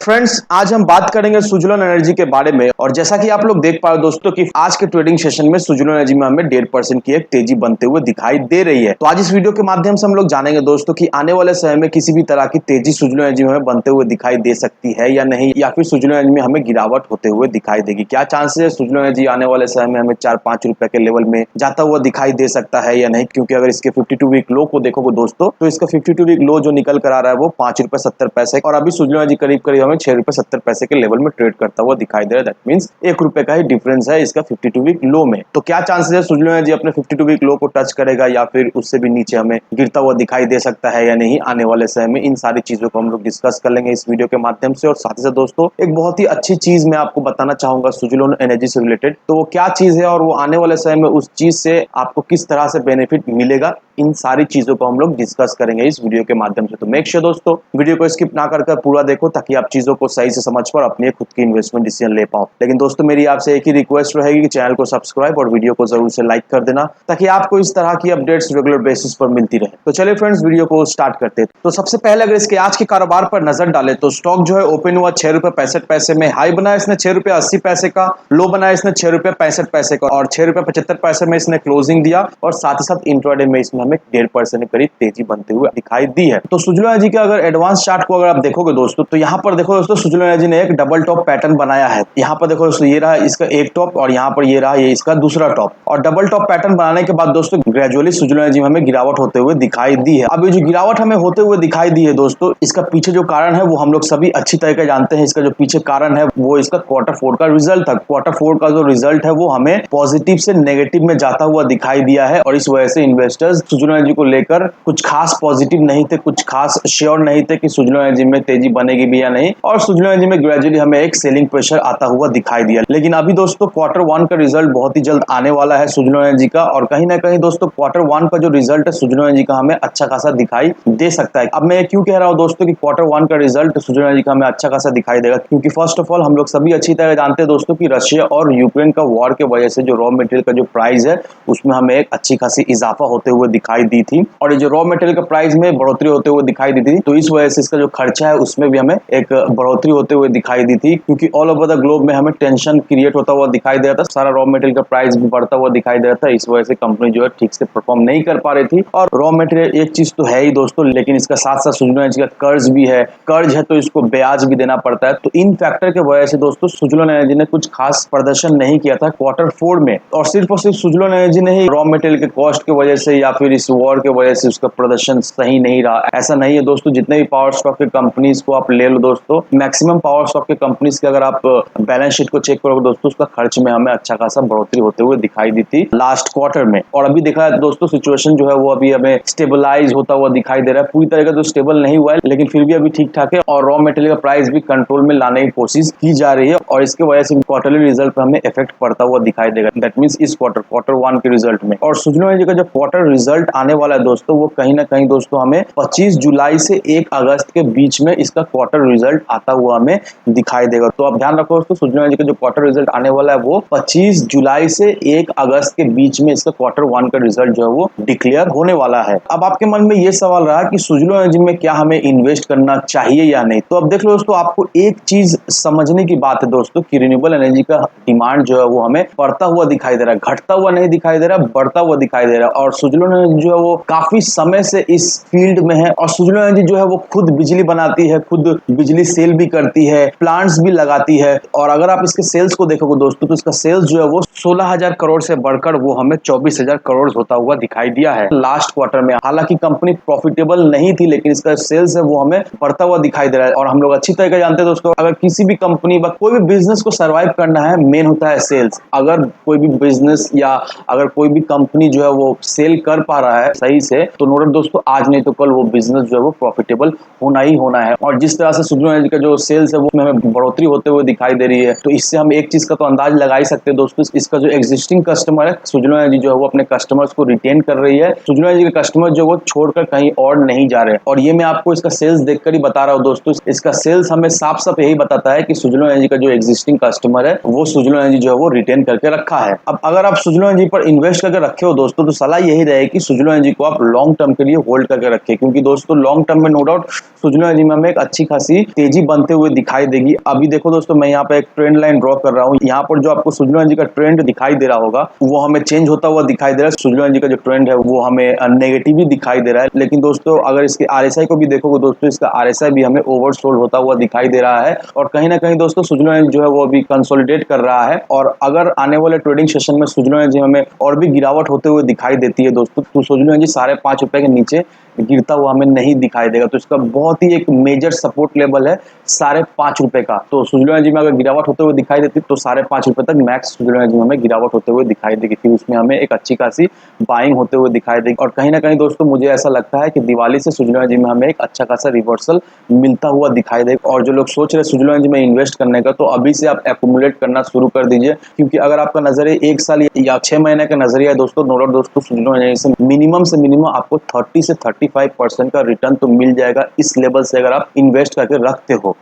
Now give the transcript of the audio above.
Friends, आज हम बात करेंगे सुजुलोन एनर्जी के बारे में। और जैसा कि आप लोग देख पा रहे हो दोस्तों कि आज के ट्रेडिंग सेशन में सुजुलोन एनर्जी में हमें 1.5% की एक तेजी बनते हुए दिखाई दे रही है। तो आज इस वीडियो के माध्यम से हम लोग जानेंगे दोस्तों कि आने वाले समय में किसी भी तरह की तेजी सुजुलोन एनर्जी में हमें बनते हुए दिखाई दे सकती है या नहीं, या फिर सुजुलोन एनर्जी में हमें गिरावट होते हुए दिखाई देगी। क्या चांसेस है सुजुलोन एनर्जी आने वाले समय में हमें 4-5 रुपए के लेवल में जाता हुआ दिखाई दे सकता है या नहीं? क्योंकि अगर इसके 52 वीक लो को देखोगे दोस्तों, तो इसका 52 वीक लो जो निकल कर आ रहा है वो 5 रुपए 70 पैसे, और अभी सुजुलोन एनर्जी करीब करीब हमें 6 रुपए 70 पैसे के लेवल में ट्रेड करता हुआ दिखाई दे रहा है। दैट मींस 1 रुपए का ही डिफरेंस है इसका 52 वीक लो में। तो क्या चांसेस है सुजुलोन एनर्जी अपने 52 वीक लो को टच करेगा या फिर उससे भी नीचे हमें गिरता हुआ दिखाई दे सकता है या नहीं आने वाले समय में? इन सारी चीजों को हम लोग डिस्कस कर लेंगे इस वीडियो के माध्यम से। और साथ ही साथ दोस्तों एक बहुत ही अच्छी चीज मैं आपको बताना चाहूंगा सुजुलोन एनर्जी से रिलेटेड। तो वो क्या चीज है और वो आने वाले समय में उस चीज से आपको किस तरह से बेनिफिट मिलेगा, इन सारी चीजों को हम लोग डिस्कस करेंगे इस वीडियो के माध्यम से। तो मेक श्योर दोस्तों वीडियो को स्किप ना कर पूरा देखो, ताकि आप चीजों को सही से समझ पाओ, अपनी खुद की इन्वेस्टमेंट डिसीजन ले पाओ। लेकिन दोस्तों मेरी आपसे एक ही रिक्वेस्ट रहेगी कि चैनल को सब्सक्राइब और वीडियो को जरूर से लाइक कर देना, ताकि आपको इस तरह की अपडेट्स रेगुलर बेसिस पर मिलती रहे। तो चलिए फ्रेंड्स वीडियो को स्टार्ट करते हैं। तो सबसे पहले अगर इसके आज के कारोबार पर नजर डाले तो स्टॉक जो है ओपन हुआ 6 रुपए 65 पैसे में, हाई बनाया इसने 6 रुपए 80 पैसे का, लो बनाया इसने 6 रुपए 65 पैसे का, और 6 रुपए 75 पैसे में इसने क्लोजिंग दिया। और साथ ही साथ इंट्राडे में इसमें हमें 1.5% करीब तेजी बनते हुए दिखाई दी है। तो सुजुलोन एनर्जी का अगर एडवांस चार्ट को अगर आप देखोगे दोस्तों, तो यहाँ पर देखो दोस्तों सुजुलोन एनर्जी ने एक डबल टॉप पैटर्न बनाया है। यहाँ पर देखो दोस्तों ये रहा इसका एक टॉप, और यहाँ पर ये रहा ये इसका दूसरा टॉप। और डबल टॉप पैटर्न बनाने के बाद दोस्तों ग्रेजुअली सुजुलोन एनर्जी में हमें गिरावट होते हुए दिखाई दी है। अब ये जो गिरावट हमें होते हुए दिखाई दी है दोस्तों, इसका पीछे जो कारण है वो हम लोग सभी अच्छी तरीके जानते हैं। इसका जो पीछे कारण है वो इसका क्वार्टर 4 का रिजल्ट था। क्वार्टर 4 का जो रिजल्ट है वो हमें पॉजिटिव से नेगेटिव में जाता हुआ दिखाई दिया है, और इस वजह से इन्वेस्टर्स सुजुलोन एनर्जी को लेकर कुछ खास पॉजिटिव नहीं थे, कुछ खास श्योर नहीं थे कि सुजुलोन एनर्जी में तेजी बनेगी भी या नहीं। और सुजुलोन एनर्जी में ग्रेजुअली हमें एक सेलिंग प्रेशर आता हुआ दिखाई दिया। लेकिन अभी दोस्तों क्वार्टर 1 का रिजल्ट बहुत ही जल्द आने वाला है सुजुलोन एनर्जी का, और कहीं ना कहीं दोस्तों क्वार्टर 1 का जो रिजल्ट है सुजुलोन एनर्जी का हमें अच्छा खासा दिखाई दे सकता है। अब मैं क्यों कह रहा हूं दोस्तों कि क्वार्टर 1 का रिजल्ट सुजुलोन एनर्जी का हमें अच्छा खासा दिखाई देगा, क्योंकि फर्स्ट ऑफ ऑल हम लोग सभी अच्छी तरह जानते हैं दोस्तों कि रशिया और यूक्रेन का वॉर के वजह से जो रॉ मटेरियल का जो प्राइस है उसमें हमें एक अच्छी खासी इजाफा होते हुए दिखाई दी थी, और ये जो रॉ मटेरियल का प्राइस में बढ़ोतरी होते हुए दिखाई दी थी, तो इस वजह से इसका जो खर्चा है उसमें भी हमें एक बढ़ोतरी होते हुए दिखाई दी थी। क्योंकि ऑल ओवर द ग्लोब में हमें टेंशन क्रिएट होता हुआ दिखाई दे रहा था, सारा रॉ मटेरियल का प्राइस भी बढ़ता हुआ दिखाई दे रहा था। इस वजह से कंपनी जो है ठीक से परफॉर्म नहीं कर पा रही थी। और रॉ मटेरियल एक चीज तो है ही दोस्तों, लेकिन इसका साथ साथ सुजुलोन एनर्जी का कर्ज भी है। कर्ज है तो इसको ब्याज भी देना पड़ता है। तो इन फैक्टर के वजह से दोस्तों सुजुलोन एनर्जी ने कुछ खास प्रदर्शन नहीं किया था क्वार्टर 4 में। और सिर्फ सुजुलोन एनर्जी ने ही रॉ मटेरियल के कॉस्ट की वजह से या फिर इस वॉर के वजह से उसका प्रदर्शन सही नहीं रहा, ऐसा नहीं है दोस्तों। जितने भी पावर स्टॉक के कंपनीज को आप ले लो दोस्तों, मैक्सिमम पावर स्टॉक के कंपनीज के अगर आप बैलेंस शीट को चेक करोगे दोस्तों, उसका खर्च में हमें अच्छा खासा बढ़ोतरी होते हुए दिखाई दी थी लास्ट क्वार्टर में। और अभी देखा है दोस्तों सिचुएशन जो है वो अभी हमें स्टेबलाइज होता हुआ दिखाई दे रहा है। पूरी तरह का तो स्टेबल नहीं हुआ है, लेकिन फिर भी अभी ठीक ठाक है, और रॉ मटेरियल का प्राइस भी कंट्रोल में लाने की कोशिश की जा रही है, और इसके वजह से क्वार्टरली रिजल्ट पर हमें इफेक्ट पड़ता हुआ दिखाई देगा। दैट मींस इस क्वार्टर 1 के रिजल्ट में। और सुजुलोन एनर्जी का जो क्वार्टर रिजल्ट आने वाला है दोस्तों, वो कहीं ना कहीं दोस्तों हमें 25 जुलाई से 1 अगस्त के बीच में इसका क्वार्टर रिजल्ट आता हुआ हमें दिखाई देगा। तो आप ध्यान रखो दोस्तों, सुजुलोन एनर्जी का जो क्वार्टर रिजल्ट आने वाला है वो 25 जुलाई से 1 अगस्त के बीच में इसका क्वार्टर 1 का रिजल्ट जो है वो डिक्लेयर होने वाला है। अब आपके मन में ये सवाल रहा कि सुजुलोन एनर्जी में क्या हमें इन्वेस्ट करना चाहिए या नहीं। तो अब देख लो दोस्तों, आपको एक चीज समझने की बात है दोस्तों कि रिन्यूएबल एनर्जी का डिमांड जो है वो हमें बढ़ता हुआ दिखाई दे रहा है, घटता हुआ नहीं दिखाई दे रहा, बढ़ता हुआ दिखाई दे रहा है। और सुजुलोन एनर्जी जो है वो काफी समय से इस फील्ड में है, और सुजुलोन एनर्जी जो है वो खुद बिजली बनाती है, खुद बिजली सेल भी करती है, प्लांट्स भी लगाती है। और अगर आप इसके सेल्स को देखोगे दोस्तों, तो इसका सेल्स जो है वो 16,000 करोड़ से बढ़कर वो हमें 24,000 करोड़ होता हुआ दिखाई दिया है लास्ट क्वार्टर में। हालांकि कंपनी प्रॉफिटेबल नहीं थी, लेकिन इसका सेल्स है वो हमें बढ़ता हुआ दिखाई दे रहा है। और हम लोग अच्छी तरह जानते हैं दोस्तों, अगर किसी भी कंपनी व कोई भी बिजनेस को सर्वाइव करना है, मेन होता है सेल्स। अगर कोई भी बिजनेस या अगर कोई भी कंपनी जो है वो सेल कर पा रहा है सही से, तो नो डाउट दोस्तों आज नहीं तो कल वो बिजनेस जो है वो प्रॉफिटेबल होना ही होना है। और जिस तरह से सुजुलोन एनर्जी का जो सेल्स है वो हमें बढ़ोतरी होते हुए दिखाई दे रही है, तो इससे हम एक चीज का तो अंदाज लगा ही सकते हैं दोस्तों, इसका जो एग्जिस्टिंग कस्टमर है सुजुलोन एनर्जी जो है वो अपने कस्टमर्स को रिटेन कर रही है। सुजुलोन एनर्जी के कस्टमर जो वो छोड़कर कहीं और नहीं जा रहे। और ये मैं आपको इसका सेल्स देखकर ही बता रहा हूँ दोस्तों, इसका सेल्स हमें साफ साफ यही बताता है कि सुजुलोन एनर्जी का जो एग्जिस्टिंग कस्टमर है वो सुजुलोन एनर्जी जो है वो रिटेन करके रखा है। अब अगर आप सुजुलोन एनर्जी पर इन्वेस्ट करके रखे हो दोस्तों, तो सलाह यही रहे कि सुजुलोन एनर्जी को आप लॉन्ग टर्म के लिए होल्ड करके रखें, क्योंकि दोस्तों लॉन्ग टर्म में नो डाउट सुजुलोन एनर्जी में हमें एक अच्छी खासी तेजी तेजी बनते हुए दिखाई देगी। अभी देखो दोस्तों, मैं यहाँ पे एक ट्रेंड लाइन ड्रॉ कर रहा हूँ। यहाँ पर जो आपको सुजलॉन एनर्जी का ट्रेंड दिखाई दे रहा होगा वो हमें चेंज होता हुआ दिखाई दे रहा है। सुजलॉन एनर्जी का जो ट्रेंड है वो हमें नेगेटिव ही दिखाई दे रहा है। लेकिन दोस्तों अगर इसके आरएसआई को भी देखोगे दोस्तों, इसका आरएसआई भी हमें ओवरसोल्ड होता हुआ दिखाई दे रहा है और कहीं ना कहीं दोस्तों सुजलॉन एनर्जी जो है वो अभी कंसोलिडेट कर रहा है। और अगर आने वाले ट्रेडिंग सेशन में सुजलॉन एनर्जी हमें और भी गिरावट होते हुए दिखाई देती है दोस्तों, तो सुजलॉन एनर्जी ₹5.5 के नीचे गिरता हुआ हमें नहीं दिखाई देगा। तो इसका बहुत ही एक मेजर सपोर्ट लेवल है ₹5.5 का। तो सुजलॉन एनर्जी में अगर गिरावट होते हुए दिखाई देती तो ₹5.5 तक मैक्स सुजलॉन एनर्जी में हमें गिरावट होते हुए दिखाई देगी। फिर उसमें हमें एक अच्छी खासी बाइंग होते हुए दिखाई देगी। और कहीं ना कहीं दोस्तों मुझे ऐसा लगता है कि दिवाली से सुजलॉन एनर्जी में हमें एक अच्छा खासा रिवर्सल मिलता हुआ दिखाई देगा। और जो लोग सोच रहे हैं सुजलॉन एनर्जी में इन्वेस्ट करने का, तो अभी से आप एक्यूमुलेट करना शुरू कर दीजिए। क्योंकि अगर आपका नजरिया 1 साल या 6 महीने का नजरिया है दोस्तों, नो डाउट दोस्तों सुजलॉन एनर्जी से मिनिमम आपको 30 से 35% का रिटर्न तो मिल जाएगा इस लेवल से, अगर आप इन्वेस्ट करके रखते हो।